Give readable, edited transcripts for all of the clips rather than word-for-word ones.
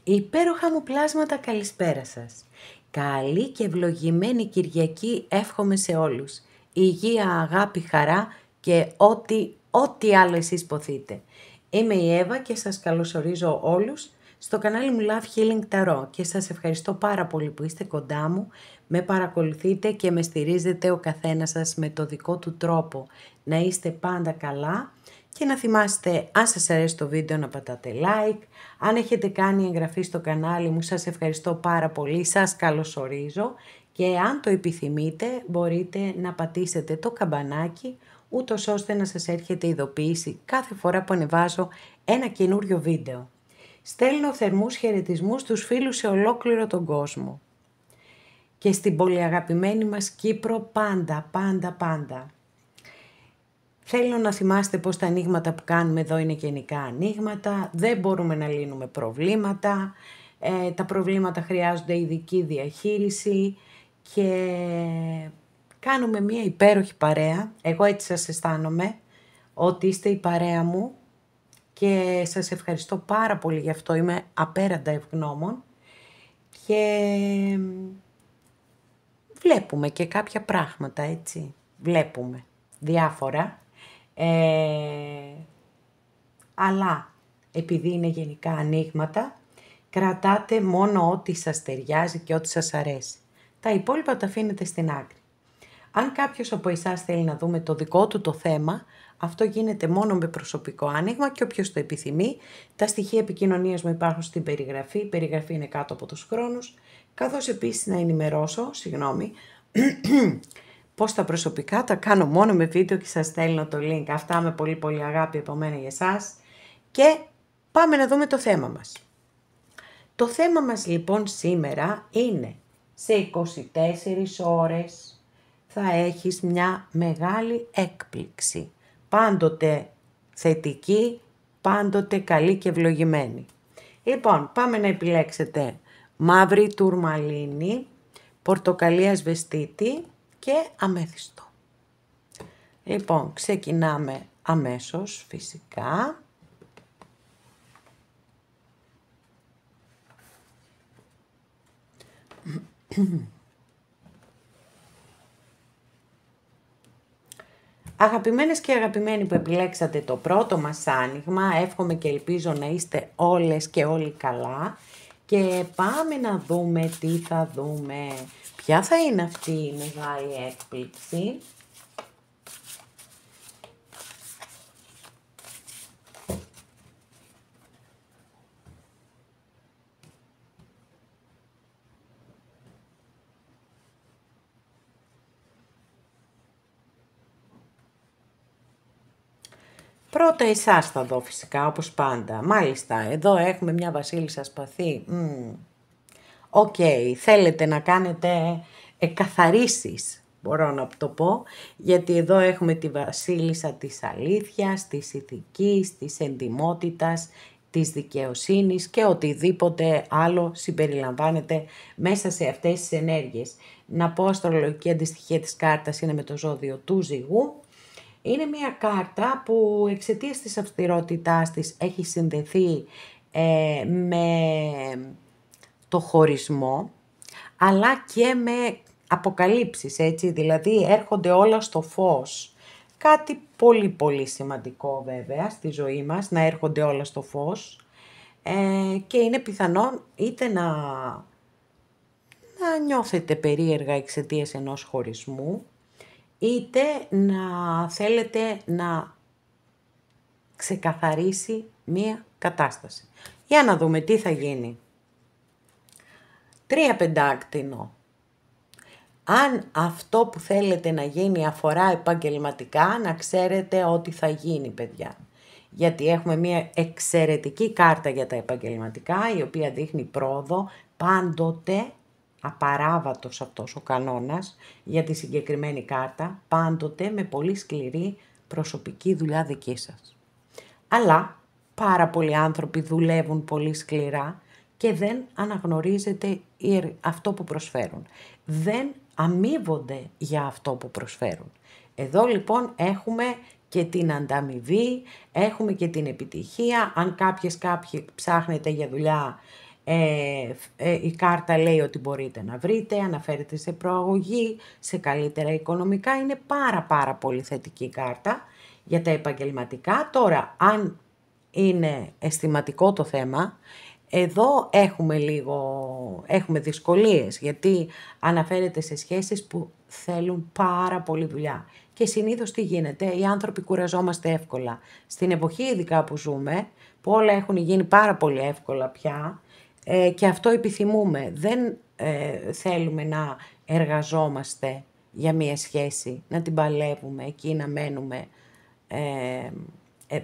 Υπέροχα μου πλάσματα, καλησπέρα σας. Καλή και ευλογημένη Κυριακή εύχομαι σε όλους. Υγεία, αγάπη, χαρά και ό,τι άλλο εσείς ποθείτε. Είμαι η Εύα και σας καλωσορίζω όλους στο κανάλι μου Love Healing Tarot και σας ευχαριστώ πάρα πολύ που είστε κοντά μου, με παρακολουθείτε και με στηρίζετε ο καθένας σας με το δικό του τρόπο. Να είστε πάντα καλά. Και να θυμάστε, αν σας αρέσει το βίντεο, να πατάτε like. Αν έχετε κάνει εγγραφή στο κανάλι μου, σας ευχαριστώ πάρα πολύ, σας καλωσορίζω. Και αν το επιθυμείτε, μπορείτε να πατήσετε το καμπανάκι, ούτως ώστε να σας έρχεται ειδοποίηση κάθε φορά που ανεβάζω ένα καινούριο βίντεο. Στέλνω θερμούς χαιρετισμούς στους φίλους σε ολόκληρο τον κόσμο. Και στην πολύ αγαπημένη μας Κύπρο πάντα. Θέλω να θυμάστε πως τα ανοίγματα που κάνουμε εδώ είναι γενικά ανοίγματα, δεν μπορούμε να λύνουμε προβλήματα, τα προβλήματα χρειάζονται ειδική διαχείριση και κάνουμε μια υπέροχη παρέα. Εγώ έτσι σας αισθάνομαι, ότι είστε η παρέα μου και σας ευχαριστώ πάρα πολύ γι' αυτό, είμαι απέραντα ευγνώμων και βλέπουμε και κάποια πράγματα, έτσι, βλέπουμε διάφορα. Αλλά επειδή είναι γενικά ανοίγματα, κρατάτε μόνο ό,τι σας ταιριάζει και ό,τι σας αρέσει. Τα υπόλοιπα τα αφήνετε στην άκρη. Αν κάποιος από εσάς θέλει να δούμε το δικό του το θέμα, αυτό γίνεται μόνο με προσωπικό άνοιγμα και όποιος το επιθυμεί. Τα στοιχεία επικοινωνίας μου υπάρχουν στην περιγραφή, η περιγραφή είναι κάτω από τους χρόνους, καθώς επίσης να ενημερώσω, πως τα προσωπικά τα κάνω μόνο με βίντεο και σας στέλνω το link. Αυτά με πολύ αγάπη από μένα για εσάς. Και πάμε να δούμε το θέμα μας. Το θέμα μας λοιπόν σήμερα είναι σε 24 ώρες θα έχεις μια μεγάλη έκπληξη. Πάντοτε θετική, πάντοτε καλή και ευλογημένη. Λοιπόν, πάμε να επιλέξετε μαύρη τουρμαλίνη, πορτοκαλί ασβεστίτη και αμέθιστο. Λοιπόν, ξεκινάμε αμέσως φυσικά. Αγαπημένες και αγαπημένοι που επιλέξατε το πρώτο μας άνοιγμα, εύχομαι και ελπίζω να είστε όλες και όλοι καλά και πάμε να δούμε τι θα δούμε. Ποια θα είναι αυτή η μεγάλη έκπληξη? Πρώτα εσάς θα δω φυσικά, όπως πάντα. Μάλιστα, εδώ έχουμε μια βασίλισσα σπαθί. Οκ, θέλετε να κάνετε καθαρίσεις, μπορώ να το πω, γιατί εδώ έχουμε τη βασίλισσα της αλήθειας, της ηθικής, της εντιμότητας, της δικαιοσύνης και οτιδήποτε άλλο συμπεριλαμβάνεται μέσα σε αυτές τις ενέργειες. Να πω, αστρολογική αντιστοιχεία της κάρτας είναι με το ζώδιο του Ζυγού. Είναι μια κάρτα που εξαιτίας της αυστηρότητάς της έχει συνδεθεί με το χωρισμό, αλλά και με αποκαλύψεις, έτσι, δηλαδή έρχονται όλα στο φως. Κάτι πολύ σημαντικό βέβαια στη ζωή μας, να έρχονται όλα στο φως και είναι πιθανόν είτε να νιώθετε περίεργα εξαιτίας ενός χωρισμού, είτε να θέλετε να ξεκαθαρίσει μία κατάσταση. Για να δούμε τι θα γίνει. 3 πεντάκτηνο. Αν αυτό που θέλετε να γίνει αφορά επαγγελματικά, να ξέρετε ότι θα γίνει, παιδιά. Γιατί έχουμε μία εξαιρετική κάρτα για τα επαγγελματικά, η οποία δείχνει πρόοδο, πάντοτε απαράβατος αυτός ο κανόνας για τη συγκεκριμένη κάρτα, πάντοτε με πολύ σκληρή προσωπική δουλειά δική σας. Αλλά πάρα πολλοί άνθρωποι δουλεύουν πολύ σκληρά και δεν αναγνωρίζεται αυτό που προσφέρουν. Δεν αμείβονται για αυτό που προσφέρουν. Εδώ λοιπόν έχουμε και την ανταμοιβή, έχουμε και την επιτυχία. Αν κάποιοι ψάχνετε για δουλειά Η κάρτα λέει ότι μπορείτε να βρείτε, αναφέρεται σε προαγωγή, σε καλύτερα οικονομικά. Είναι πάρα πολύ θετική κάρτα για τα επαγγελματικά. Τώρα, αν είναι αισθηματικό το θέμα, εδώ έχουμε δυσκολίες, γιατί αναφέρεται σε σχέσεις που θέλουν πάρα πολύ δουλειά. Και συνήθως τι γίνεται, οι άνθρωποι κουραζόμαστε εύκολα. Στην εποχή ειδικά που ζούμε, που όλα έχουν γίνει πάρα πολύ εύκολα πια, και αυτό επιθυμούμε. Δεν θέλουμε να εργαζόμαστε για μία σχέση, να την παλεύουμε, εκεί να μένουμε.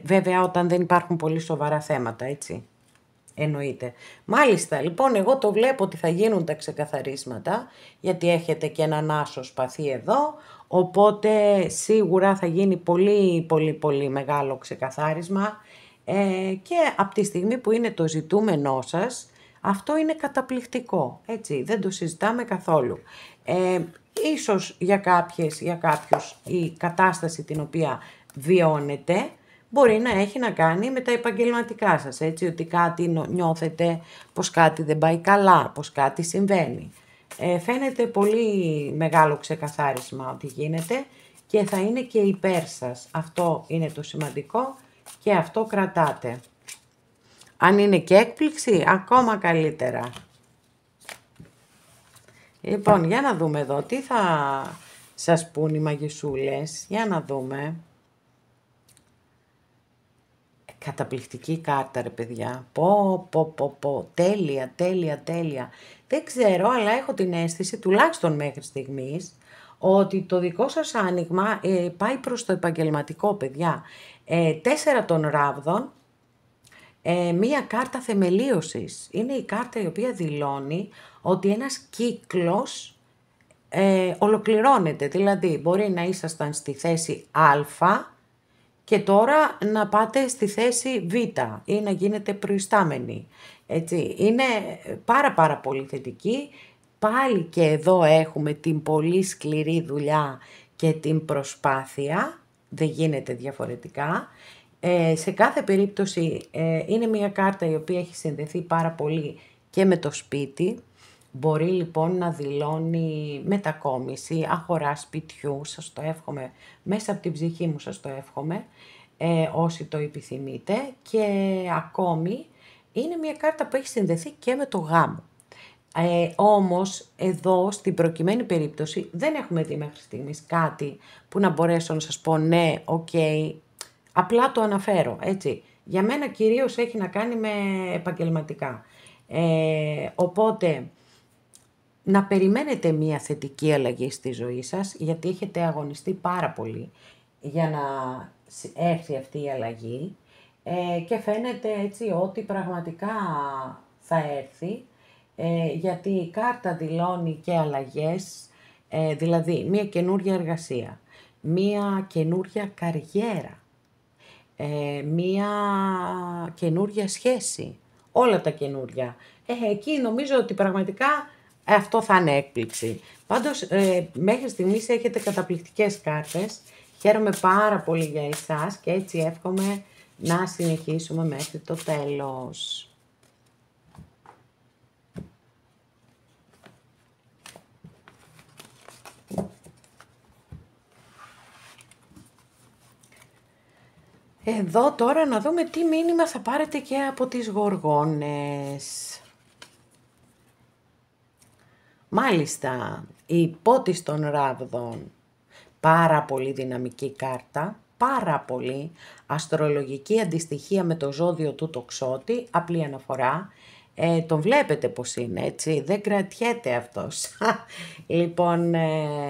Βέβαια όταν δεν υπάρχουν πολύ σοβαρά θέματα, έτσι. Εννοείται. Μάλιστα, λοιπόν, εγώ το βλέπω ότι θα γίνουν τα ξεκαθαρίσματα, γιατί έχετε και έναν άσο σπαθί εδώ, οπότε σίγουρα θα γίνει πολύ μεγάλο ξεκαθάρισμα, και από τη στιγμή που είναι το ζητούμενό σας, αυτό είναι καταπληκτικό, έτσι, δεν το συζητάμε καθόλου. Ίσως για κάποιους η κατάσταση την οποία βιώνετε μπορεί να έχει να κάνει με τα επαγγελματικά σας, έτσι, ότι κάτι νιώθετε πως κάτι δεν πάει καλά, πως κάτι συμβαίνει. Φαίνεται πολύ μεγάλο ξεκαθάρισμα ότι γίνεται και θα είναι και υπέρ σας. Αυτό είναι το σημαντικό και αυτό κρατάτε. Αν είναι και έκπληξη, ακόμα καλύτερα. Λοιπόν, για να δούμε εδώ, τι θα σας πούν οι μαγισσούλες. Για να δούμε. Καταπληκτική κάρτα, ρε παιδιά. Τέλεια. Δεν ξέρω, αλλά έχω την αίσθηση, τουλάχιστον μέχρι στιγμής, ότι το δικό σας άνοιγμα πάει προς το επαγγελματικό, παιδιά. 4 των ράβδων, μία κάρτα θεμελίωσης. Είναι η κάρτα η οποία δηλώνει ότι ένας κύκλος ολοκληρώνεται. Δηλαδή, μπορεί να ήσασταν στη θέση Α και τώρα να πάτε στη θέση Β ή να γίνετε προϊστάμενοι. Έτσι, είναι πάρα πολύ θετική. Πάλι και εδώ έχουμε την πολύ σκληρή δουλειά και την προσπάθεια. Δεν γίνεται διαφορετικά. Σε κάθε περίπτωση είναι μια κάρτα η οποία έχει συνδεθεί πάρα πολύ και με το σπίτι. Μπορεί λοιπόν να δηλώνει μετακόμιση, αγορά σπιτιού, σας το εύχομαι, μέσα από την ψυχή μου σας το εύχομαι, όσοι το επιθυμείτε. Και ακόμη είναι μια κάρτα που έχει συνδεθεί και με το γάμο. Όμως εδώ στην προκειμένη περίπτωση δεν έχουμε δει μέχρι στιγμής κάτι που να μπορέσω να σας πω ναι, απλά το αναφέρω, έτσι. Για μένα κυρίως έχει να κάνει με επαγγελματικά. Οπότε να περιμένετε μία θετική αλλαγή στη ζωή σας, γιατί έχετε αγωνιστεί πάρα πολύ για να έρθει αυτή η αλλαγή, και φαίνεται έτσι ότι πραγματικά θα έρθει, γιατί η κάρτα δηλώνει και αλλαγές, δηλαδή μία καινούρια εργασία, μία καινούρια καριέρα, μία καινούρια σχέση, όλα τα καινούρια. Εκεί νομίζω ότι πραγματικά αυτό θα είναι έκπληξη. Πάντως μέχρι στιγμής έχετε καταπληκτικές κάρτες. Χαίρομαι πάρα πολύ για εσάς και έτσι εύχομαι να συνεχίσουμε μέχρι το τέλος. Εδώ τώρα να δούμε τι μήνυμα θα πάρετε και από τις γοργόνες. Μάλιστα, η πότης των ράβδων, πάρα πολύ δυναμική κάρτα, πάρα πολύ αστρολογική αντιστοιχεία με το ζώδιο του τοξότη, απλή αναφορά. Τον βλέπετε πως είναι, έτσι, δεν κρατιέται αυτός. Λοιπόν,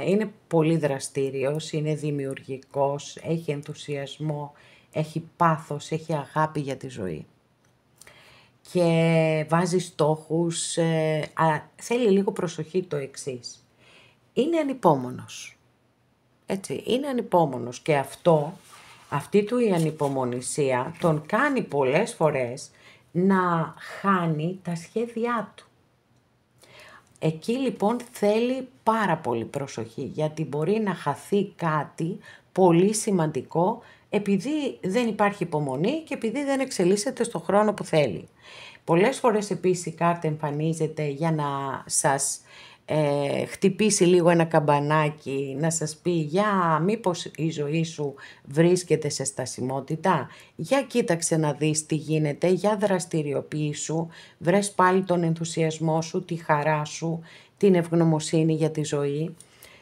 είναι πολύ δραστήριος, είναι δημιουργικός, έχει ενθουσιασμό, έχει πάθος, έχει αγάπη για τη ζωή. Και βάζει στόχους, θέλει λίγο προσοχή το εξής. Είναι ανυπόμονος, έτσι, είναι ανυπόμονος και αυτή του η ανυπομονησία τον κάνει πολλές φορές να χάνει τα σχέδιά του. Εκεί λοιπόν θέλει πάρα πολύ προσοχή, γιατί μπορεί να χαθεί κάτι πολύ σημαντικό επειδή δεν υπάρχει υπομονή και επειδή δεν εξελίσσεται στο χρόνο που θέλει. Πολλές φορές επίσης η κάρτα εμφανίζεται για να σας χτυπήσει λίγο ένα καμπανάκι, να σας πει «Για, μήπως η ζωή σου βρίσκεται σε στασιμότητα, για κοίταξε να δεις τι γίνεται, για δραστηριοποιήσου, βρες πάλι τον ενθουσιασμό σου, τη χαρά σου, την ευγνωμοσύνη για τη ζωή».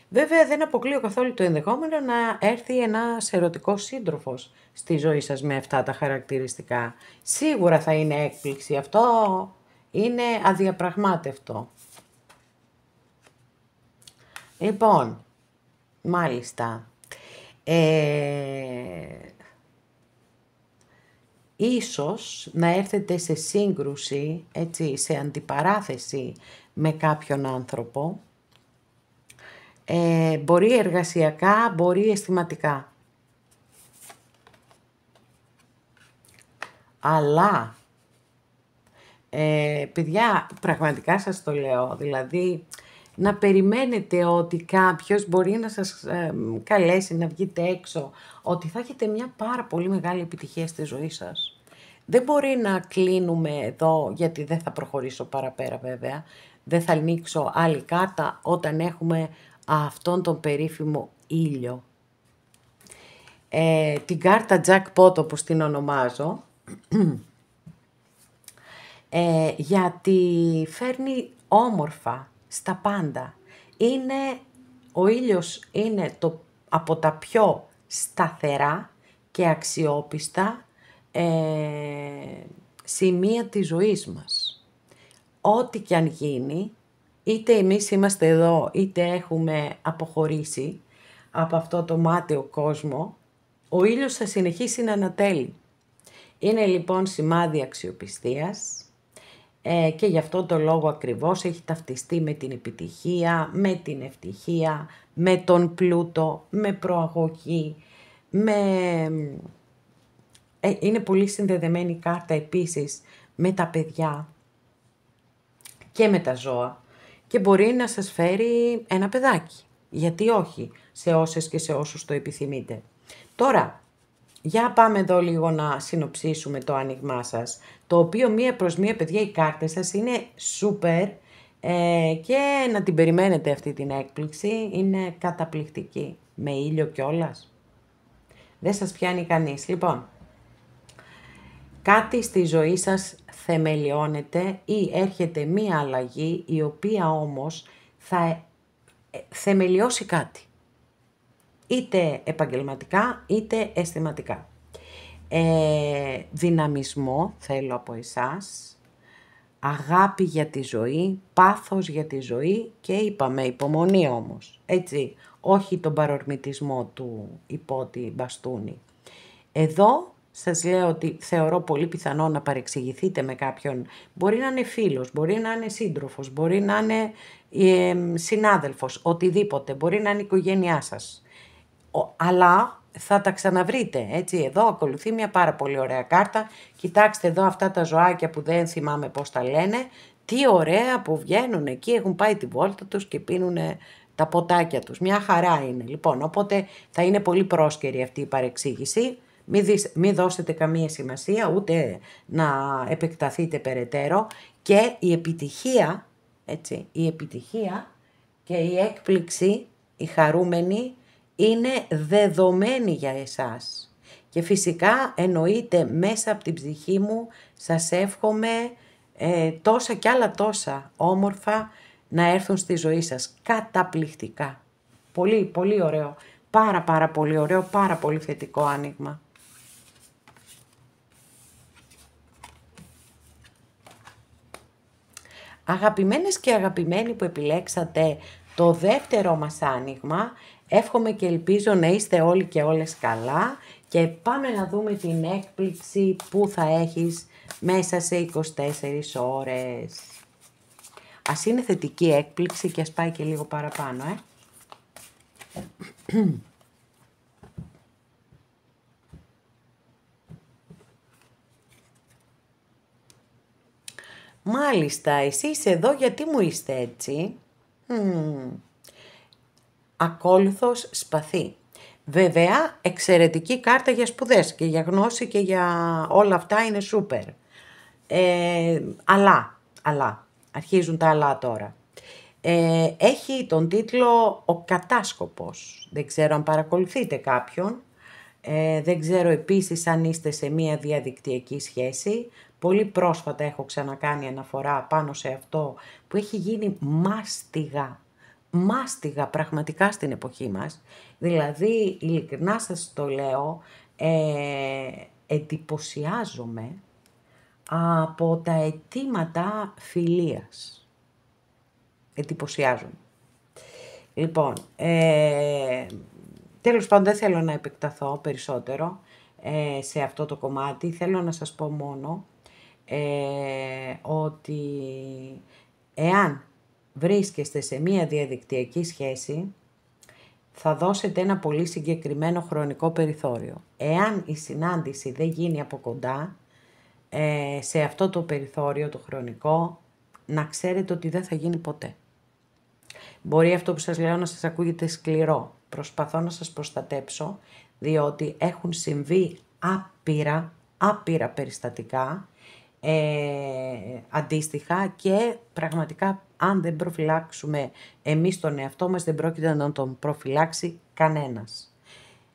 Βέβαια δεν αποκλείω καθόλου το ενδεχόμενο να έρθει ένας ερωτικός σύντροφος στη ζωή σας με αυτά τα χαρακτηριστικά. Σίγουρα θα είναι έκπληξη. Αυτό είναι αδιαπραγμάτευτο. Λοιπόν, μάλιστα, ίσως να έρθετε σε σύγκρουση, έτσι, σε αντιπαράθεση με κάποιον άνθρωπο, μπορεί εργασιακά, μπορεί αισθηματικά. Αλλά, παιδιά, πραγματικά σας το λέω, δηλαδή να περιμένετε ότι κάποιος μπορεί να σας καλέσει να βγείτε έξω, ότι θα έχετε μια πάρα πολύ μεγάλη επιτυχία στη ζωή σας. Δεν μπορεί να κλείνουμε εδώ, γιατί δεν θα προχωρήσω παραπέρα βέβαια, δεν θα ανοίξω άλλη κάρτα όταν έχουμε αυτόν τον περίφημο ήλιο. Την κάρτα jackpot όπως την ονομάζω, γιατί φέρνει όμορφα στα πάντα. Ο ήλιος είναι από τα πιο σταθερά και αξιόπιστα σημεία της ζωής μας. Ό,τι και αν γίνει, είτε εμείς είμαστε εδώ, είτε έχουμε αποχωρήσει από αυτό το μάταιο κόσμο, ο ήλιος θα συνεχίσει να ανατέλει. Είναι λοιπόν σημάδι αξιοπιστίας και γι' αυτό το λόγο ακριβώς έχει ταυτιστεί με την επιτυχία, με την ευτυχία, με τον πλούτο, με προαγωγή, είναι πολύ συνδεδεμένη η κάρτα επίσης με τα παιδιά και με τα ζώα και μπορεί να σας φέρει ένα παιδάκι. Γιατί όχι, σε όσες και σε όσους το επιθυμείτε. Τώρα, για πάμε εδώ λίγο να συνοψίσουμε το άνοιγμά σας, το οποίο μία προς μία, παιδιά, οι κάρτες σας είναι σούπερ και να την περιμένετε αυτή την έκπληξη, είναι καταπληκτική, με ήλιο κιόλας. Δεν σας πιάνει κανείς. Λοιπόν, κάτι στη ζωή σας θεμελιώνεται ή έρχεται μία αλλαγή, η οποία όμως θα θεμελιώσει κάτι. Είτε επαγγελματικά, είτε αισθηματικά. Δυναμισμό θέλω από εσάς, αγάπη για τη ζωή, πάθος για τη ζωή και είπαμε υπομονή όμως, έτσι, όχι τον παρορμητισμό του υπότι μπαστούνι. Εδώ σας λέω ότι θεωρώ πολύ πιθανό να παρεξηγηθείτε με κάποιον, μπορεί να είναι φίλος, μπορεί να είναι σύντροφος, μπορεί να είναι συνάδελφος, οτιδήποτε, μπορεί να είναι η οικογένειά σας. Αλλά θα τα ξαναβρείτε, έτσι, εδώ ακολουθεί μια πάρα πολύ ωραία κάρτα. Κοιτάξτε εδώ αυτά τα ζωάκια που δεν θυμάμαι πώς τα λένε, τι ωραία που βγαίνουν εκεί, έχουν πάει τη βόλτα τους και πίνουν τα ποτάκια τους, μια χαρά είναι. Λοιπόν, οπότε θα είναι πολύ πρόσκαιρη αυτή η παρεξήγηση, μην δώσετε καμία σημασία, ούτε να επεκταθείτε περαιτέρω και η επιτυχία, έτσι, η επιτυχία και η έκπληξη, η χαρούμενη, είναι δεδομένη για εσάς. Και φυσικά εννοείται μέσα από την ψυχή μου σας εύχομαι τόσα κι άλλα τόσα όμορφα να έρθουν στη ζωή σας. Καταπληκτικά. Πολύ, πολύ ωραίο. Πάρα πολύ ωραίο, πάρα πολύ θετικό άνοιγμα. Αγαπημένες και αγαπημένοι που επιλέξατε το δεύτερο μας άνοιγμα, εύχομαι και ελπίζω να είστε όλοι και όλες καλά και πάμε να δούμε την έκπληξη που θα έχεις μέσα σε 24 ώρες. Ας είναι θετική έκπληξη και ας πάει και λίγο παραπάνω, Μάλιστα, εσείς εδώ γιατί μου είστε έτσι? Ακόλουθος σπαθί. Βέβαια, εξαιρετική κάρτα για σπουδές και για γνώση και για όλα αυτά είναι σούπερ. Αλλά, αρχίζουν τα αλλά τώρα. Έχει τον τίτλο «Ο Κατάσκοπος». Δεν ξέρω αν παρακολουθείτε κάποιον. Δεν ξέρω επίσης αν είστε σε μία διαδικτυακή σχέση. Πολύ πρόσφατα έχω ξανακάνει αναφορά πάνω σε αυτό που έχει γίνει μάστιγα πραγματικά στην εποχή μας. Δηλαδή, ειλικρινά σας το λέω, εντυπωσιάζομαι από τα αιτήματα φιλίας. Εντυπωσιάζομαι. Λοιπόν, τέλος πάντων δεν θέλω να επεκταθώ περισσότερο σε αυτό το κομμάτι. Θέλω να σας πω μόνο ότι εάν βρίσκεστε σε μία διαδικτυακή σχέση, θα δώσετε ένα πολύ συγκεκριμένο χρονικό περιθώριο. Εάν η συνάντηση δεν γίνει από κοντά, σε αυτό το περιθώριο το χρονικό, να ξέρετε ότι δεν θα γίνει ποτέ. Μπορεί αυτό που σας λέω να σας ακούγεται σκληρό. Προσπαθώ να σας προστατέψω, διότι έχουν συμβεί άπειρα περιστατικά αντίστοιχα και πραγματικά αν δεν προφυλάξουμε εμείς τον εαυτό μας δεν πρόκειται να τον προφυλάξει κανένας.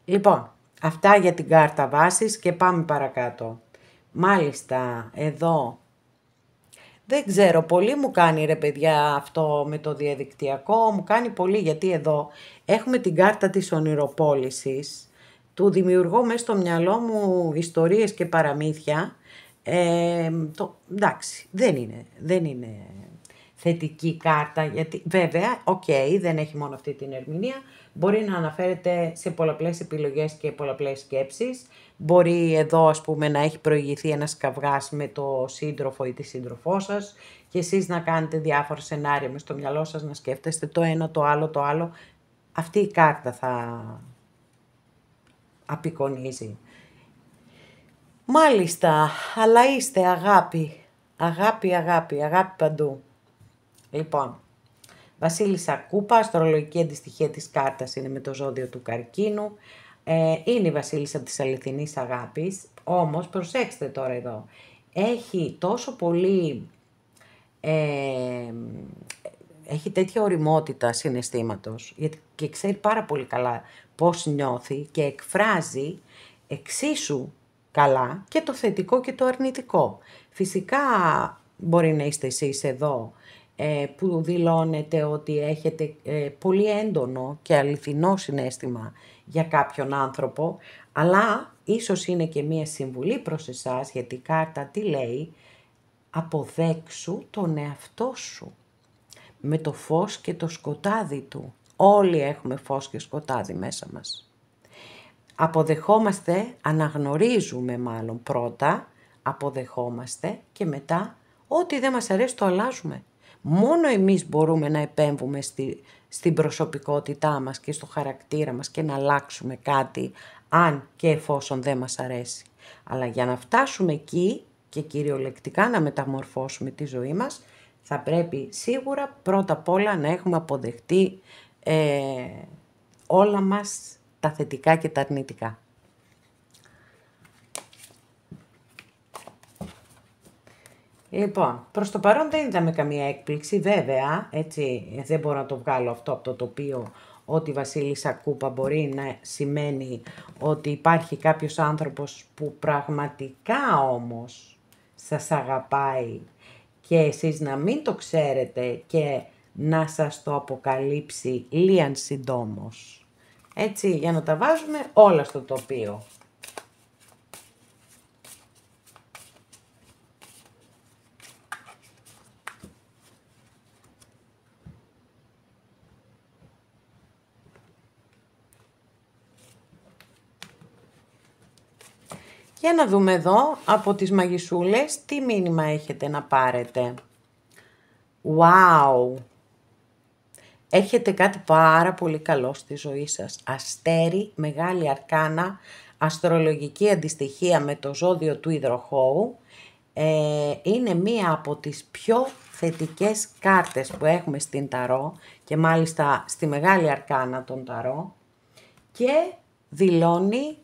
Λοιπόν, αυτά για την κάρτα βάσης και πάμε παρακάτω. Μάλιστα, εδώ, δεν ξέρω, πολύ μου κάνει ρε παιδιά αυτό με το διαδικτυακό, μου κάνει πολύ γιατί εδώ έχουμε την κάρτα της ονειροπόλησης, του δημιουργώ μέσα στο μυαλό μου ιστορίες και παραμύθια. Εντάξει, δεν είναι θετική κάρτα, γιατί βέβαια, δεν έχει μόνο αυτή την ερμηνεία, μπορεί να αναφέρεται σε πολλαπλές επιλογές και πολλαπλές σκέψεις, μπορεί εδώ ας πούμε να έχει προηγηθεί ένας καυγάς με το σύντροφο ή τη σύντροφό σας και εσείς να κάνετε διάφορα σενάρια μες στο μυαλό σας, να σκέφτεστε το ένα, το άλλο, αυτή η κάρτα θα απεικονίζει. Μάλιστα, αλλά είστε αγάπη παντού. Λοιπόν, Βασίλισσα Κούπα, αστρολογική αντιστοιχεία της κάρτας είναι με το ζώδιο του Καρκίνου. Είναι η Βασίλισσα της αληθινής αγάπης, όμως προσέξτε τώρα εδώ, έχει τόσο πολύ, έχει τέτοια ωριμότητα συναισθήματος και ξέρει πάρα πολύ καλά πώς νιώθει και εκφράζει εξίσου καλά και το θετικό και το αρνητικό. Φυσικά μπορεί να είστε εσείς εδώ που δηλώνετε ότι έχετε πολύ έντονο και αληθινό συναίσθημα για κάποιον άνθρωπο, αλλά ίσως είναι και μία συμβουλή προς εσάς, γιατί η κάρτα τι λέει, αποδέξου τον εαυτό σου με το φως και το σκοτάδι του. Όλοι έχουμε φως και σκοτάδι μέσα μας. Αποδεχόμαστε, αναγνωρίζουμε μάλλον πρώτα, αποδεχόμαστε και μετά ό,τι δεν μας αρέσει το αλλάζουμε. Μόνο εμείς μπορούμε να επέμβουμε στην προσωπικότητά μας και στο χαρακτήρα μας και να αλλάξουμε κάτι αν και εφόσον δεν μας αρέσει. Αλλά για να φτάσουμε εκεί και κυριολεκτικά να μεταμορφώσουμε τη ζωή μας, θα πρέπει σίγουρα πρώτα απ' όλα να έχουμε αποδεχτεί όλα μας τα θετικά και τα αρνητικά. Λοιπόν, προς το παρόν δεν είδαμε καμία έκπληξη, βέβαια, έτσι δεν μπορώ να το βγάλω αυτό από το τοπίο, ότι η Βασίλισσα Κούπα μπορεί να σημαίνει ότι υπάρχει κάποιος άνθρωπος που πραγματικά όμως σας αγαπάει και εσείς να μην το ξέρετε και να σας το αποκαλύψει λίαν συντόμως. Έτσι, για να τα βάζουμε όλα στο τοπίο. Για να δούμε εδώ από τις μαγισσούλες τι μήνυμα έχετε να πάρετε. Wow! Έχετε κάτι πάρα πολύ καλό στη ζωή σας. Αστέρι, μεγάλη αρκάνα, αστρολογική αντιστοιχεία με το ζώδιο του υδροχόου. Είναι μία από τις πιο θετικές κάρτες που έχουμε στην Ταρό και μάλιστα στη Μεγάλη Αρκάνα των Ταρό και δηλώνει,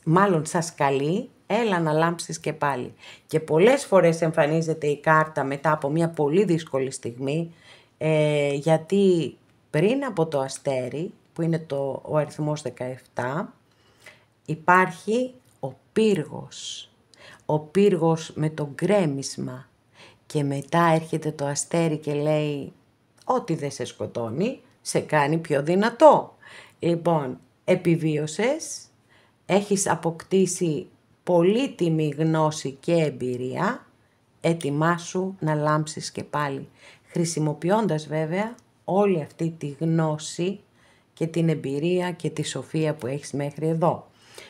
μάλλον σας καλεί, έλα να λάμψεις και πάλι. Και πολλές φορές εμφανίζεται η κάρτα μετά από μια πολύ δύσκολη στιγμή, γιατί πριν από το αστέρι, που είναι ο αριθμός 17, υπάρχει ο πύργος. Ο πύργος με το γκρέμισμα. Και μετά έρχεται το αστέρι και λέει, ό,τι δεν σε σκοτώνει, σε κάνει πιο δυνατό. Λοιπόν, επιβίωσες, έχεις αποκτήσει πολύτιμη γνώση και εμπειρία, ετοιμάσου να λάμψεις και πάλι. Χρησιμοποιώντας βέβαια όλη αυτή τη γνώση και την εμπειρία και τη σοφία που έχεις μέχρι εδώ.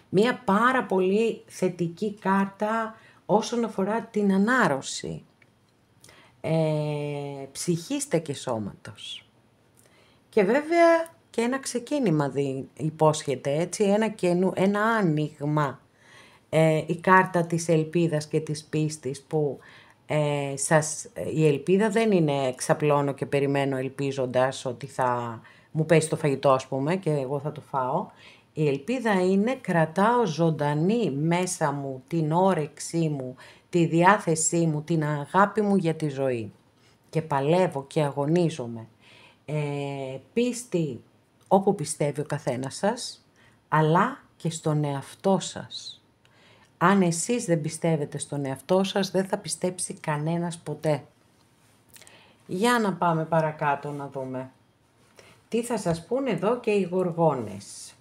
Μία πάρα πολύ θετική κάρτα όσον αφορά την ανάρρωση. Ψυχής και σώματος. Και βέβαια και ένα ξεκίνημα υπόσχεται, έτσι, ένα άνοιγμα. Η κάρτα της ελπίδας και της πίστης που η ελπίδα δεν είναι ξαπλώνω και περιμένω ελπίζοντας ότι θα μου πέσει το φαγητό, ας πούμε, και εγώ θα το φάω. Η ελπίδα είναι κρατάω ζωντανή μέσα μου την όρεξή μου, τη διάθεσή μου, την αγάπη μου για τη ζωή. Και παλεύω και αγωνίζομαι. Πίστη όπου πιστεύει ο καθένας σας, αλλά και στον εαυτό σας. Αν εσείς δεν πιστεύετε στον εαυτό σας, δεν θα πιστέψει κανένας ποτέ. Για να πάμε παρακάτω να δούμε. Τι θα σας πούνε εδώ και οι γοργόνες.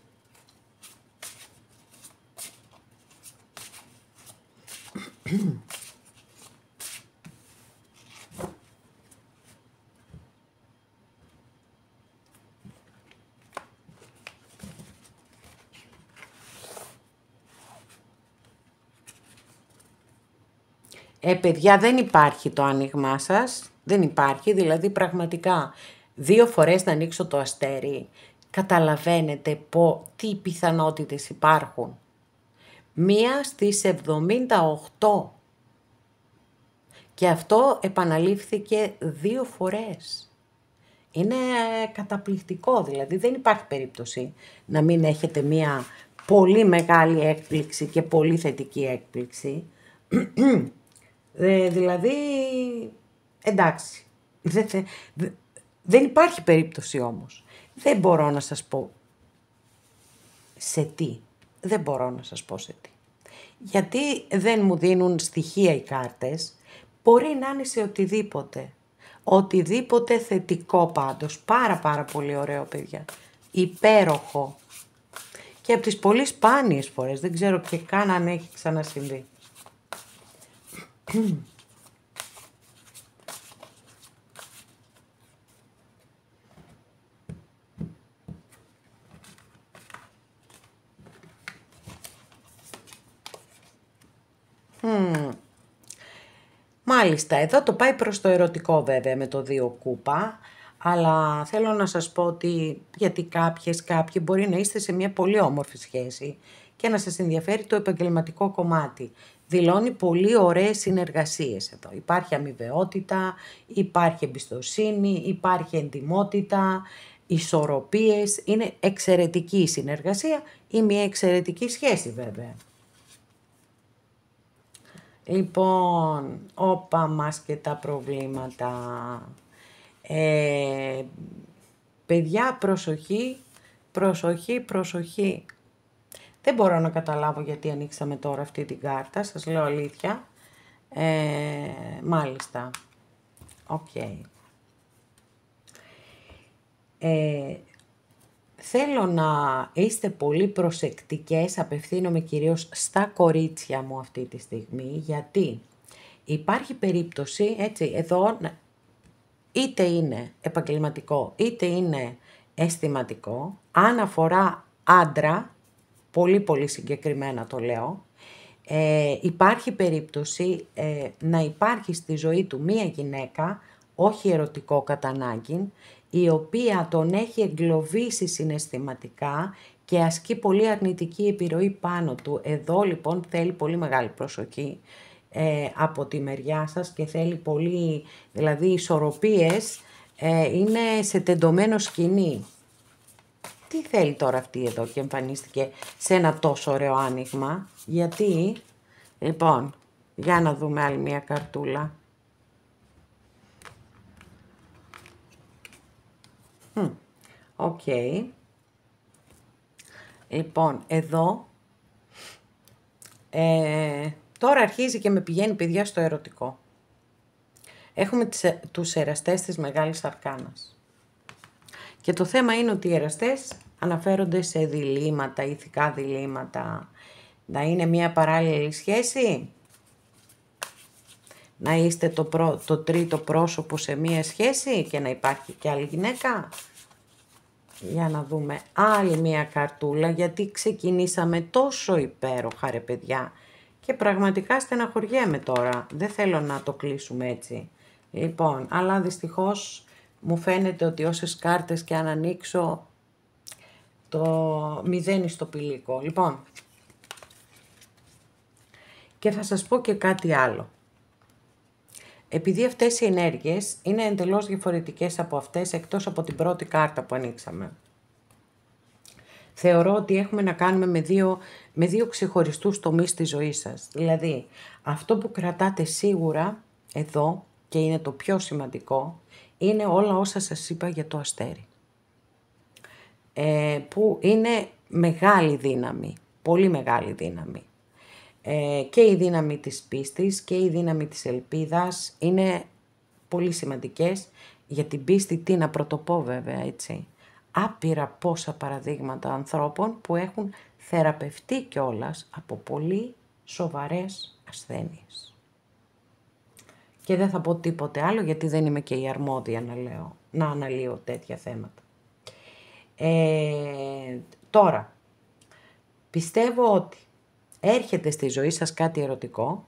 Παιδιά, δεν υπάρχει το άνοιγμά σας, δεν υπάρχει, δηλαδή πραγματικά 2 φορές να ανοίξω το αστέρι, καταλαβαίνετε τι πιθανότητες υπάρχουν. 1 στις 78 και αυτό επαναλήφθηκε 2 φορές. Είναι καταπληκτικό, δηλαδή δεν υπάρχει περίπτωση να μην έχετε μια πολύ μεγάλη έκπληξη και πολύ θετική έκπληξη. Δηλαδή, εντάξει, δεν υπάρχει περίπτωση όμως. Δεν μπορώ να σας πω σε τι. Δεν μπορώ να σας πω σε τι. Γιατί δεν μου δίνουν στοιχεία οι κάρτες. Μπορεί να είναι σε οτιδήποτε. Οτιδήποτε θετικό πάντως. Πάρα πολύ ωραίο, παιδιά. Υπέροχο. Και από τις πολύ σπάνιες φορές. Δεν ξέρω και καν αν έχει ξανασυμβεί. Μάλιστα, εδώ το πάει προς το ερωτικό βέβαια με το 2 κούπα, αλλά θέλω να σας πω ότι γιατί κάποιοι μπορεί να είστε σε μια πολύ όμορφη σχέση και να σας ενδιαφέρει το επαγγελματικό κομμάτι. Δηλώνει πολύ ωραίες συνεργασίες εδώ. Υπάρχει αμοιβαιότητα, υπάρχει εμπιστοσύνη, υπάρχει εντιμότητα, ισορροπίες. Είναι εξαιρετική η συνεργασία ή μια εξαιρετική σχέση βέβαια. Λοιπόν, όπα μας και τα προβλήματα. Παιδιά, προσοχή. Δεν μπορώ να καταλάβω γιατί ανοίξαμε τώρα αυτή την κάρτα, σας λέω αλήθεια. Μάλιστα. Οκ. Θέλω να είστε πολύ προσεκτικές, απευθύνομαι κυρίως στα κορίτσια μου αυτή τη στιγμή, γιατί υπάρχει περίπτωση, έτσι, εδώ, είτε είναι επαγγελματικό, είτε είναι αισθηματικό, αν αφορά άντρα, πολύ συγκεκριμένα το λέω, υπάρχει περίπτωση να υπάρχει στη ζωή του μία γυναίκα, όχι ερωτικό κατά ανάγκη, η οποία τον έχει εγκλωβίσει συναισθηματικά και ασκεί πολύ αρνητική επιρροή πάνω του. Εδώ λοιπόν θέλει πολύ μεγάλη προσοχή από τη μεριά σας και θέλει πολύ, δηλαδή ισορροπίες, είναι σε τεντωμένο σκηνή. Τι θέλει τώρα αυτή εδώ και εμφανίστηκε σε ένα τόσο ωραίο άνοιγμα, γιατί, λοιπόν, για να δούμε άλλη μία καρτούλα. Οκ. Λοιπόν, εδώ, τώρα αρχίζει και με πηγαίνει, παιδιά, στο ερωτικό. Έχουμε τους εραστές της Μεγάλης Αρκάνας. Και το θέμα είναι ότι οι εραστές αναφέρονται σε διλήμματα, ηθικά διλήμματα. Να είναι μια παράλληλη σχέση, να είστε το τρίτο πρόσωπο σε μια σχέση και να υπάρχει και άλλη γυναίκα. Για να δούμε άλλη μια καρτούλα, γιατί ξεκινήσαμε τόσο υπέροχα, ρε παιδιά, και πραγματικά στεναχωριέμαι τώρα. Δεν θέλω να το κλείσουμε έτσι. Λοιπόν, αλλά δυστυχώς μου φαίνεται ότι όσες κάρτες και αν ανοίξω, το μηδένει στο πηλίκο. Λοιπόν, και θα σας πω και κάτι άλλο. Επειδή αυτές οι ενέργειες είναι εντελώς διαφορετικές από αυτές, εκτός από την πρώτη κάρτα που ανοίξαμε, θεωρώ ότι έχουμε να κάνουμε με δύο ξεχωριστούς τομείς της ζωής σας. Δηλαδή, αυτό που κρατάτε σίγουρα εδώ, και είναι το πιο σημαντικό, είναι όλα όσα σας είπα για το αστέρι. Που είναι μεγάλη δύναμη, πολύ μεγάλη δύναμη. Και η δύναμη της πίστης και η δύναμη της ελπίδας είναι πολύ σημαντικές. Για την πίστη τι να πρωτοπώ βέβαια, έτσι. Άπειρα πόσα παραδείγματα ανθρώπων που έχουν θεραπευτεί κιόλας από πολύ σοβαρές ασθένειες. Και δεν θα πω τίποτε άλλο γιατί δεν είμαι και η αρμόδια να αναλύω τέτοια θέματα. Τώρα, πιστεύω ότι έρχεται στη ζωή σας κάτι ερωτικό,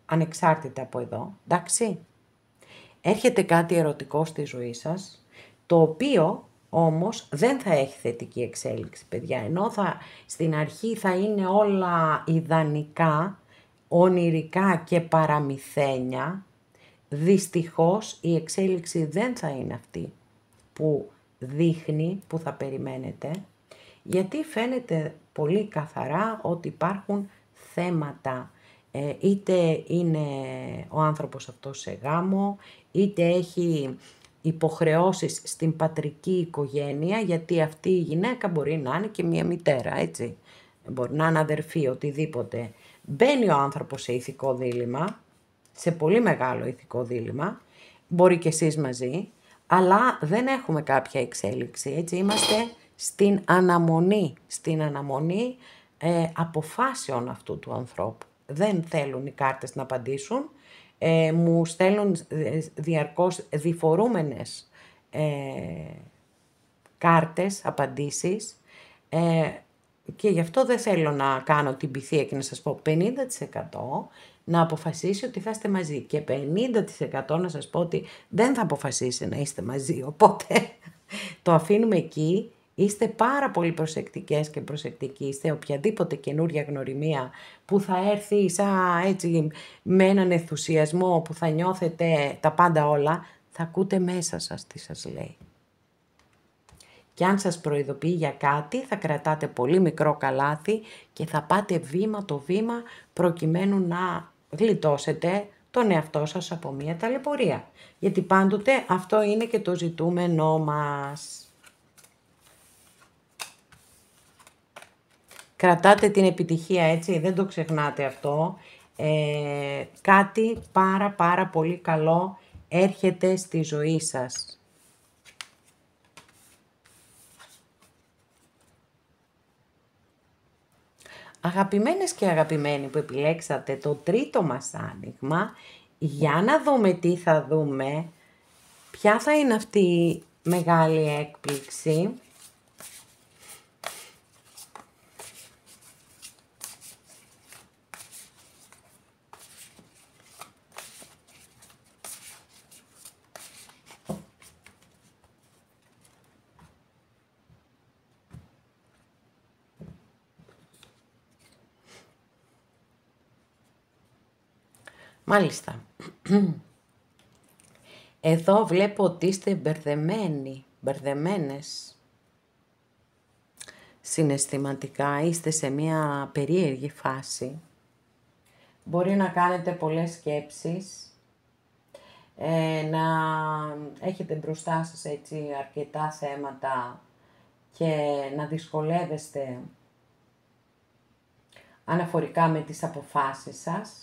ανεξάρτητα από εδώ, εντάξει. Έρχεται κάτι ερωτικό στη ζωή σας, το οποίο όμως δεν θα έχει θετική εξέλιξη, παιδιά. Ενώ στην αρχή θα είναι όλα ιδανικά, ονειρικά και παραμυθένια, δυστυχώς η εξέλιξη δεν θα είναι αυτή που δείχνει, που θα περιμένετε, γιατί φαίνεται πολύ καθαρά ότι υπάρχουν θέματα, είτε είναι ο άνθρωπος αυτός σε γάμο, είτε έχει υποχρεώσεις στην πατρική οικογένεια, γιατί αυτή η γυναίκα μπορεί να είναι και μια μητέρα, έτσι. Μπορεί να είναι αδερφή, οτιδήποτε. Μπαίνει ο άνθρωπος σε ηθικό δίλημμα, σε πολύ μεγάλο ηθικό δίλημμα, μπορεί και εσείς μαζί, αλλά δεν έχουμε κάποια εξέλιξη, έτσι. Είμαστε στην αναμονή αποφάσεων αυτού του ανθρώπου. Δεν θέλουν οι κάρτες να απαντήσουν, μου στέλνουν διαρκώς διφορούμενες κάρτες, απαντήσεις, και γι' αυτό δεν θέλω να κάνω την πυθία και να σας πω 50% να αποφασίσει ότι θα είστε μαζί και 50% να σας πω ότι δεν θα αποφασίσει να είστε μαζί, οπότε το αφήνουμε εκεί. Είστε πάρα πολύ προσεκτικές και προσεκτικοί σε οποιαδήποτε καινούρια γνωριμία που θα έρθει έτσι με έναν ενθουσιασμό που θα νιώθετε τα πάντα όλα, θα ακούτε μέσα σας τι σας λέει. Και αν σας προειδοποιεί για κάτι, θα κρατάτε πολύ μικρό καλάθι και θα πάτε βήμα το βήμα προκειμένου να γλιτώσετε τον εαυτό σας από μια ταλαιπωρία. Γιατί πάντοτε αυτό είναι και το ζητούμενό μας. Κρατάτε την επιτυχία, έτσι, δεν το ξεχνάτε αυτό. Κάτι πάρα πολύ καλό έρχεται στη ζωή σας. Αγαπημένες και αγαπημένοι που επιλέξατε το τρίτο μας άνοιγμα, για να δούμε τι θα δούμε, ποια θα είναι αυτή η μεγάλη έκπληξη. Μάλιστα. Εδώ βλέπω ότι είστε μπερδεμένοι, μπερδεμένες. Συναισθηματικά είστε σε μια περίεργη φάση. Μπορεί να κάνετε πολλές σκέψεις, να έχετε μπροστά σας έτσι αρκετά θέματα και να δυσκολεύεστε αναφορικά με τις αποφάσεις σας.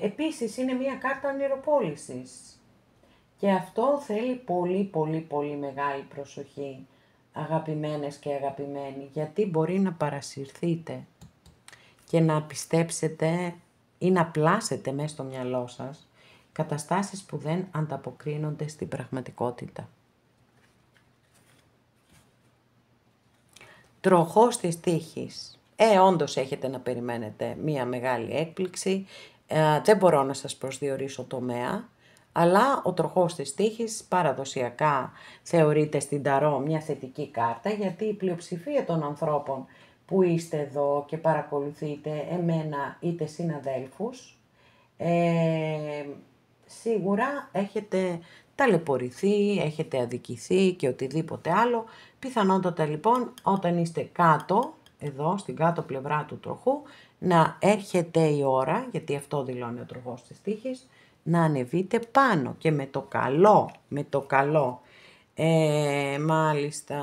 Επίσης είναι μια κάρτα ονειροπόλησης και αυτό θέλει πολύ μεγάλη προσοχή, αγαπημένες και αγαπημένοι, γιατί μπορεί να παρασυρθείτε και να πιστέψετε ή να πλάσετε μέσα στο μυαλό σας καταστάσεις που δεν ανταποκρίνονται στην πραγματικότητα. Τροχός της τύχης. Όντως έχετε να περιμένετε μία μεγάλη έκπληξη. Δεν μπορώ να σας προσδιορίσω τομέα, αλλά ο τροχός της τύχης παραδοσιακά θεωρείται στην Ταρό μια θετική κάρτα, γιατί η πλειοψηφία των ανθρώπων που είστε εδώ και παρακολουθείτε εμένα είτε συναδέλφους, σίγουρα έχετε ταλαιπωρηθεί, έχετε αδικηθεί και οτιδήποτε άλλο. Πιθανότατα λοιπόν όταν είστε κάτω, εδώ στην κάτω πλευρά του τροχού, να έρχεται η ώρα, γιατί αυτό δηλώνει ο τροχός της τύχης, να ανεβείτε πάνω και με το καλό. Μάλιστα,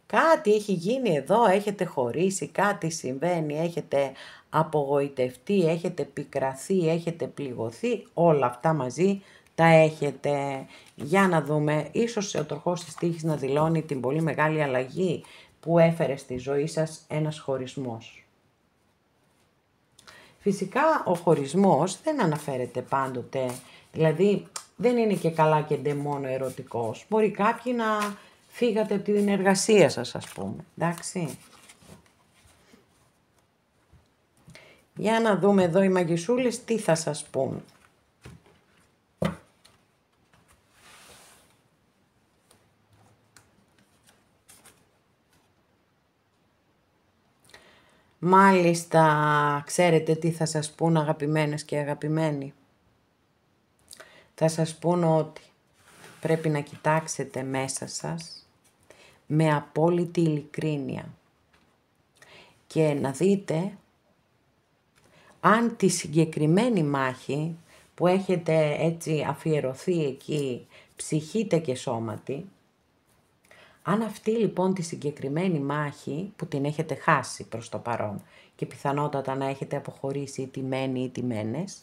κάτι έχει γίνει εδώ, έχετε χωρίσει, κάτι συμβαίνει, έχετε απογοητευτεί, έχετε πικραθεί, έχετε πληγωθεί, όλα αυτά μαζί τα έχετε. Για να δούμε, ίσως ο τροχός της τύχης να δηλώνει την πολύ μεγάλη αλλαγή που έφερε στη ζωή σας ένας χωρισμός. Φυσικά ο χωρισμός δεν αναφέρεται πάντοτε, δηλαδή δεν είναι και καλά και ντε μόνο ερωτικός. Μπορεί κάποιοι να φύγατε από την εργασία σας, ας πούμε, εντάξει. Για να δούμε εδώ οι μαγισσούλες τι θα σας πούν. Μάλιστα, ξέρετε τι θα σας πούν αγαπημένες και αγαπημένοι. Θα σας πούν ότι πρέπει να κοιτάξετε μέσα σας με απόλυτη ειλικρίνεια και να δείτε αν τη συγκεκριμένη μάχη που έχετε έτσι αφιερωθεί εκεί ψυχείτε και σώματι, αν αυτή λοιπόν τη συγκεκριμένη μάχη που την έχετε χάσει προς το παρόν και πιθανότατα να έχετε αποχωρήσει τιμένοι ή τιμένες,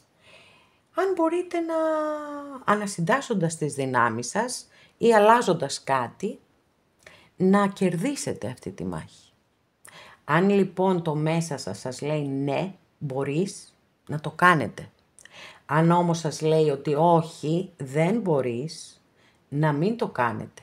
αν μπορείτε να ανασυντάσσοντας τις δυνάμεις σας ή αλλάζοντας κάτι, να κερδίσετε αυτή τη μάχη. Αν λοιπόν το μέσα σας λέει ναι, μπορείς να το κάνετε. Αν όμως σας λέει ότι όχι, δεν μπορείς, να μην το κάνετε.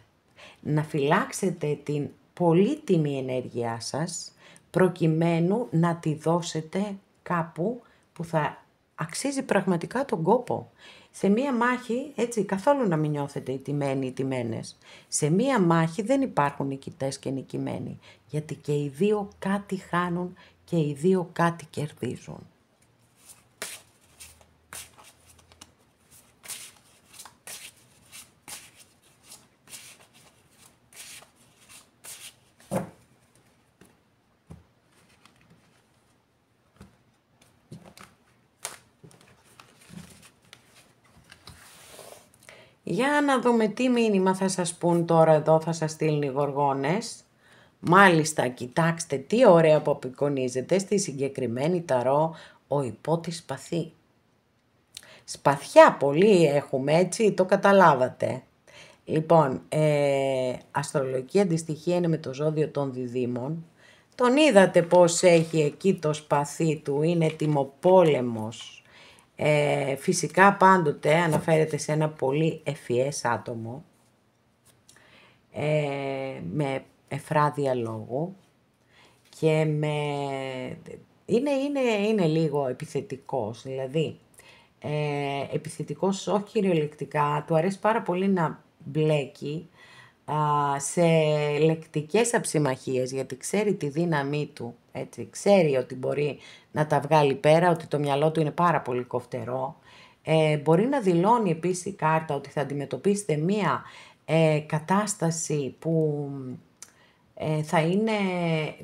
Να φυλάξετε την πολύτιμη ενέργειά σας προκειμένου να τη δώσετε κάπου που θα αξίζει πραγματικά τον κόπο. Σε μία μάχη, έτσι, καθόλου να μην νιώθετε οι τιμένοι ή τιμένες. Σε μία μάχη δεν υπάρχουν νικητές και νικημένοι, γιατί και οι δύο κάτι χάνουν και οι δύο κάτι κερδίζουν. Για να δούμε τι μήνυμα θα σας πούν τώρα εδώ, θα σας στείλουν οι γοργόνες. Μάλιστα, κοιτάξτε τι ωραία που απεικονίζεται στη συγκεκριμένη ταρό ο υπότης σπαθί. Σπαθιά πολύ έχουμε, έτσι, το καταλάβατε. Λοιπόν, αστρολογική αντιστοιχεία είναι με το ζώδιο των διδήμων. Τον είδατε πώς έχει εκεί το σπαθί του, είναι τιμοπόλεμος. Φυσικά πάντοτε αναφέρεται σε ένα πολύ ευφυές άτομο, με εφράδια λόγου και είναι λίγο επιθετικός, δηλαδή επιθετικός όχι κυριολεκτικά, του αρέσει πάρα πολύ να μπλέκει σε λεκτικές αψιμαχίες, γιατί ξέρει τη δύναμή του, έτσι. Ξέρει ότι μπορεί να τα βγάλει πέρα, ότι το μυαλό του είναι πάρα πολύ κοφτερό. Μπορεί να δηλώνει επίσης η κάρτα ότι θα αντιμετωπίσετε μία κατάσταση που θα είναι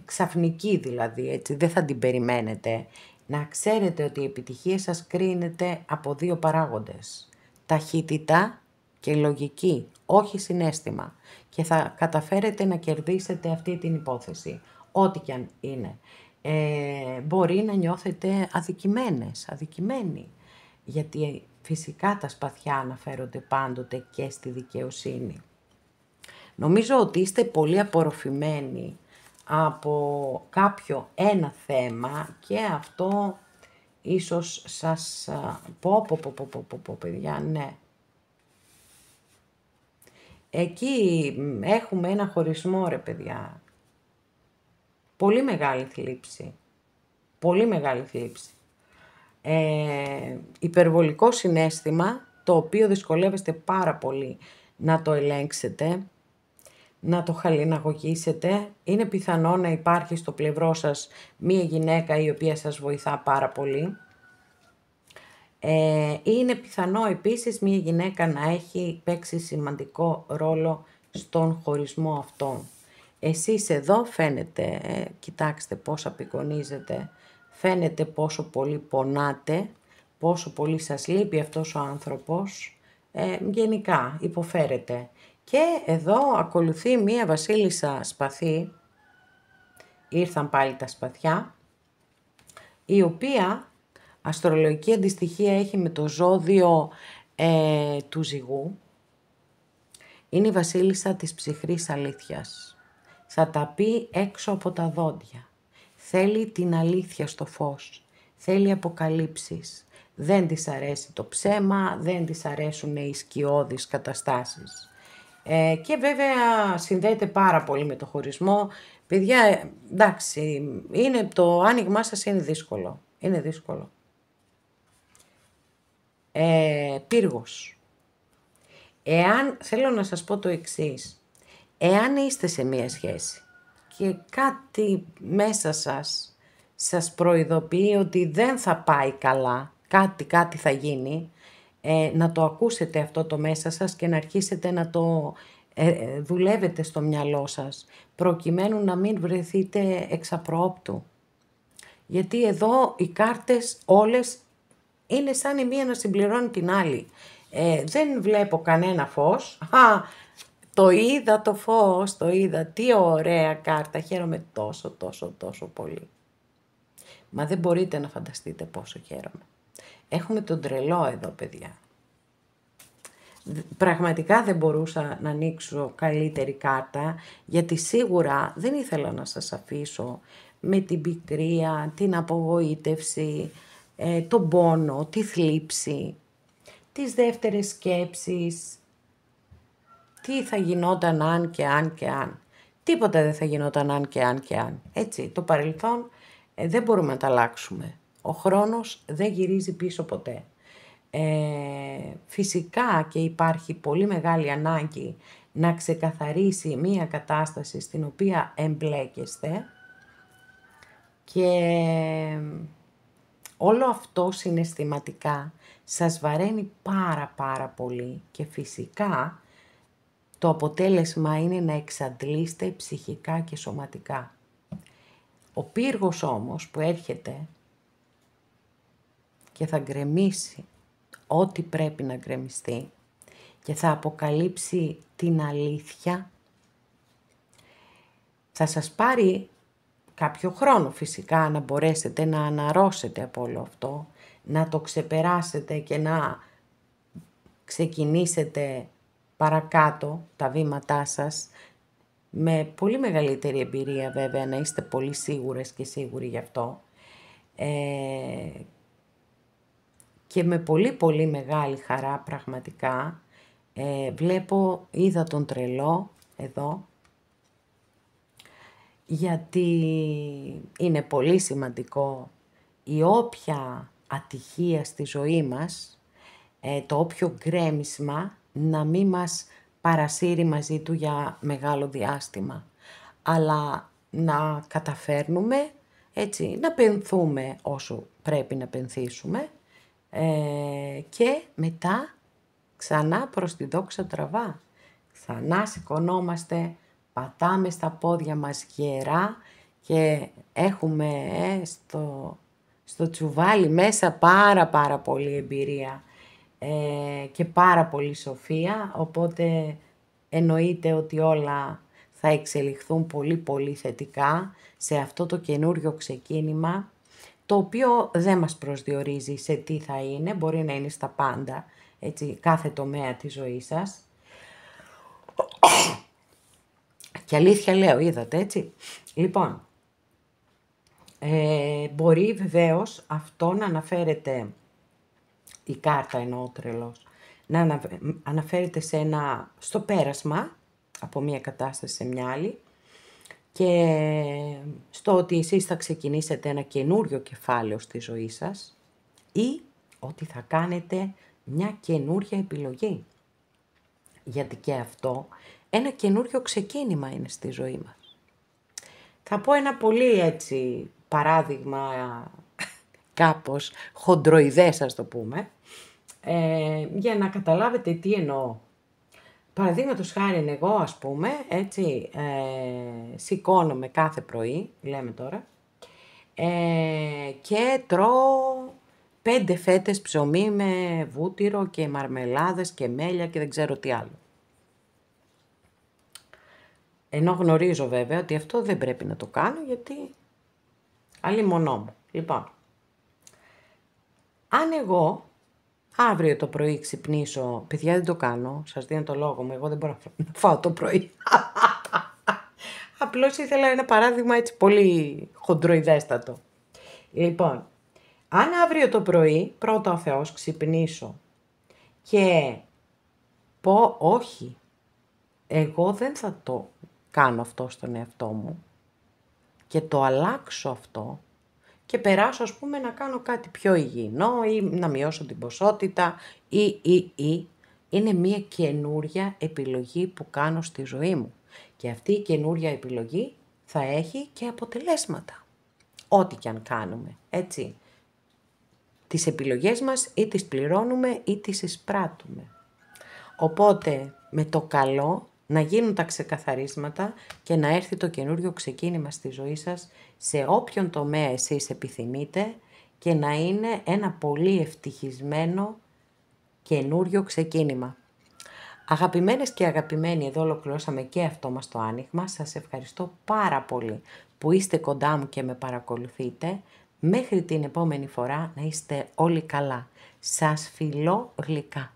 ξαφνική δηλαδή, έτσι, δεν θα την περιμένετε. Να ξέρετε ότι η επιτυχία σας κρίνεται από δύο παράγοντες. Ταχύτητα και λογική, όχι συναίσθημα. Και θα καταφέρετε να κερδίσετε αυτή την υπόθεση, ό,τι και αν είναι. Μπορεί να νιώθετε αδικημένοι, γιατί φυσικά τα σπαθιά αναφέρονται πάντοτε και στη δικαιοσύνη. Νομίζω ότι είστε πολύ απορροφημένοι από κάποιο ένα θέμα και αυτό ίσως σας πω παιδιά, ναι. Εκεί έχουμε ένα χωρισμό ρε παιδιά. Πολύ μεγάλη θλίψη. Πολύ μεγάλη θλίψη. Υπερβολικό συναίσθημα, το οποίο δυσκολεύεστε πάρα πολύ να το ελέγξετε, να το χαλιναγωγήσετε. Είναι πιθανό να υπάρχει στο πλευρό σας μία γυναίκα η οποία σας βοηθά πάρα πολύ. Είναι πιθανό επίσης μία γυναίκα να έχει παίξει σημαντικό ρόλο στον χωρισμό αυτόν. Εσείς εδώ φαίνεται, κοιτάξτε πώς απεικονίζετε, φαίνεται πόσο πολύ πονάτε, πόσο πολύ σας λείπει αυτός ο άνθρωπος, γενικά υποφέρετε. Και εδώ ακολουθεί μία βασίλισσα σπαθί, ήρθαν πάλι τα σπαθιά, η οποία αστρολογική αντιστοιχεία έχει με το ζώδιο του ζυγού. Είναι η βασίλισσα της ψυχρής αλήθειας. Θα τα πει έξω από τα δόντια. Θέλει την αλήθεια στο φως. Θέλει αποκαλύψεις. Δεν της αρέσει το ψέμα, δεν της αρέσουν οι σκιώδεις καταστάσεις. Και βέβαια συνδέεται πάρα πολύ με το χωρισμό. Παιδιά, εντάξει, το άνοιγμά σας είναι δύσκολο. Είναι δύσκολο. Πύργος. Θέλω να σας πω το εξής. Εάν είστε σε μία σχέση και κάτι μέσα σας προειδοποιεί ότι δεν θα πάει καλά, κάτι θα γίνει, να το ακούσετε αυτό το μέσα σας και να αρχίσετε να το δουλεύετε στο μυαλό σας, προκειμένου να μην βρεθείτε εξαπροόπτου. Γιατί εδώ οι κάρτες όλες είναι σαν η μία να συμπληρώνει την άλλη. Δεν βλέπω κανένα φως. Το είδα το φως, το είδα. Τι ωραία κάρτα, χαίρομαι τόσο πολύ. Μα δεν μπορείτε να φανταστείτε πόσο χαίρομαι. Έχουμε τον τρελό εδώ, παιδιά. Πραγματικά δεν μπορούσα να ανοίξω καλύτερη κάρτα, γιατί σίγουρα δεν ήθελα να σας αφήσω με την πικρία, την απογοήτευση, τον πόνο, τη θλίψη, τις δεύτερες σκέψεις. Τι θα γινόταν αν και αν και αν. Τίποτα δεν θα γινόταν αν και αν και αν. Έτσι, το παρελθόν δεν μπορούμε να τα αλλάξουμε. Ο χρόνος δεν γυρίζει πίσω ποτέ. Φυσικά και υπάρχει πολύ μεγάλη ανάγκη να ξεκαθαρίσει μία κατάσταση στην οποία εμπλέκεστε και όλο αυτό συναισθηματικά σας βαραίνει πάρα πολύ και φυσικά το αποτέλεσμα είναι να εξαντλείστε ψυχικά και σωματικά. Ο πύργος όμως που έρχεται και θα γκρεμίσει ό,τι πρέπει να γκρεμιστεί και θα αποκαλύψει την αλήθεια, θα σας πάρει κάποιο χρόνο φυσικά να μπορέσετε να αναρρώσετε από όλο αυτό, να το ξεπεράσετε και να ξεκινήσετε παρακάτω τα βήματά σας, με πολύ μεγαλύτερη εμπειρία βέβαια, να είστε πολύ σίγουρες και σίγουροι γι' αυτό. Και με πολύ μεγάλη χαρά πραγματικά είδα τον τρελό εδώ, γιατί είναι πολύ σημαντικό η όποια ατυχία στη ζωή μας, το όποιο γκρέμισμα να μην μας παρασύρει μαζί του για μεγάλο διάστημα, αλλά να καταφέρνουμε έτσι, να πενθούμε όσο πρέπει να πενθήσουμε και μετά ξανά προς τη δόξα τραβά. Ξανά σηκωνόμαστε, πατάμε στα πόδια μας γερά και έχουμε στο τσουβάλι μέσα πάρα πολύ εμπειρία και πάρα πολύ σοφία, οπότε εννοείται ότι όλα θα εξελιχθούν πολύ θετικά σε αυτό το καινούριο ξεκίνημα, το οποίο δεν μας προσδιορίζει σε τι θα είναι, μπορεί να είναι στα πάντα, έτσι, κάθε τομέα της ζωής σας. Και αλήθεια λέω, είδατε, έτσι. Λοιπόν, μπορεί βεβαίως αυτό να αναφέρεται, η κάρτα εννοώ τρελός, να αναφέρεται στο πέρασμα από μία κατάσταση σε μια άλλη και στο ότι εσείς θα ξεκινήσετε ένα καινούριο κεφάλαιο στη ζωή σας ή ότι θα κάνετε μια καινούρια επιλογή. Γιατί και αυτό ένα καινούριο ξεκίνημα είναι στη ζωή μας. Θα πω ένα πολύ έτσι παράδειγμα, κάπως χοντροειδές ας το πούμε, για να καταλάβετε τι εννοώ. Παραδείγματος χάριν εγώ ας πούμε, έτσι, σηκώνομαι κάθε πρωί, λέμε τώρα, και τρώω 5 φέτες ψωμί με βούτυρο και μαρμελάδες και μέλια και δεν ξέρω τι άλλο. Ενώ γνωρίζω βέβαια ότι αυτό δεν πρέπει να το κάνω γιατί αλλήμονό μου. Λοιπόν, αν εγώ αύριο το πρωί ξυπνήσω, παιδιά δεν το κάνω, σας δίνω το λόγο μου, εγώ δεν μπορώ να φάω το πρωί. Απλώς ήθελα ένα παράδειγμα έτσι πολύ χοντροειδέστατο. Λοιπόν, αν αύριο το πρωί, πρώτα ο Θεός, ξυπνήσω και πω όχι, εγώ δεν θα το κάνω αυτό στον εαυτό μου και το αλλάξω αυτό και περάσω ας πούμε να κάνω κάτι πιο υγιεινό ή να μειώσω την ποσότητα ή είναι μια καινούρια επιλογή που κάνω στη ζωή μου και αυτή η καινούρια επιλογή θα έχει και αποτελέσματα. Ό,τι και αν κάνουμε, έτσι. Τις επιλογές μας ή τις πληρώνουμε ή τις εισπράττουμε. Οπότε με το καλό να γίνουν τα ξεκαθαρίσματα και να έρθει το καινούριο ξεκίνημα στη ζωή σας σε όποιον τομέα εσείς επιθυμείτε και να είναι ένα πολύ ευτυχισμένο καινούριο ξεκίνημα. Αγαπημένες και αγαπημένοι, εδώ ολοκληρώσαμε και αυτό μας το άνοιγμα. Σας ευχαριστώ πάρα πολύ που είστε κοντά μου και με παρακολουθείτε. Μέχρι την επόμενη φορά να είστε όλοι καλά. Σας φιλώ γλυκά.